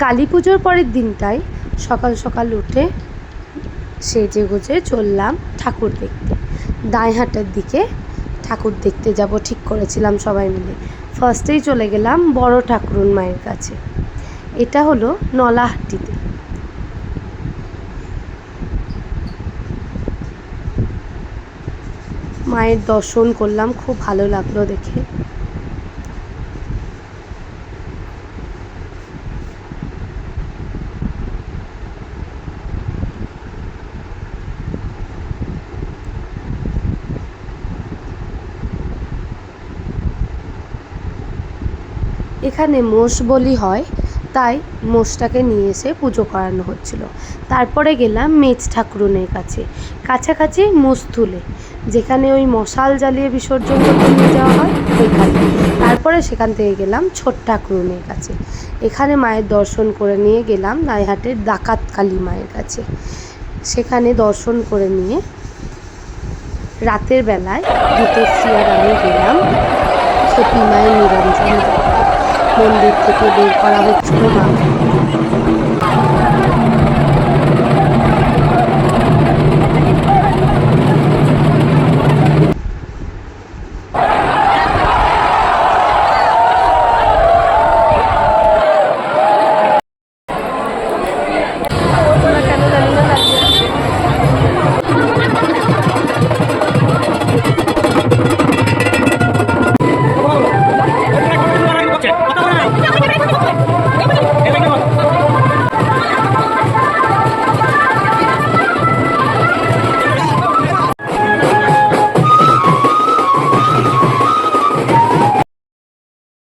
কালী পুজোর পরের দিনটাই সকাল সকাল উঠে সেজে গুজে চললাম ঠাকুর দেখতে। দাঁইহাটের দিকে ঠাকুর দেখতে যাব ঠিক করেছিলাম সবাই মিলে। ফার্স্টেই চলে গেলাম বড় ঠাকুরুন মায়ের কাছে। এটা হলো নলাহাটিতে। মায়ের দর্শন করলাম, খুব ভালো লাগলো দেখে। এখানে মোষ বলি হয়, তাই মোষটাকে নিয়ে এসে পুজো করানো হচ্ছিল। তারপরে গেলাম মেজ ঠাকুরনের কাছে, কাছাকাছি মুসথুলে, যেখানে ওই মশাল জ্বালিয়ে বিসর্জন করতে নিয়ে যাওয়া হয় ওইখানে। তারপরে সেখান থেকে গেলাম ছোট ঠাকুরনের কাছে। এখানে মায়ের দর্শন করে নিয়ে গেলাম দাঁইহাটের ডাকাত কালী মায়ের কাছে। সেখানে দর্শন করে নিয়ে রাতের বেলায় গীতশ্রী আর আমি গেলাম খেপি মায়ের নিরঞ্জন দেখতে। মন্দির থেকে বের করা হচ্ছিল মাকে।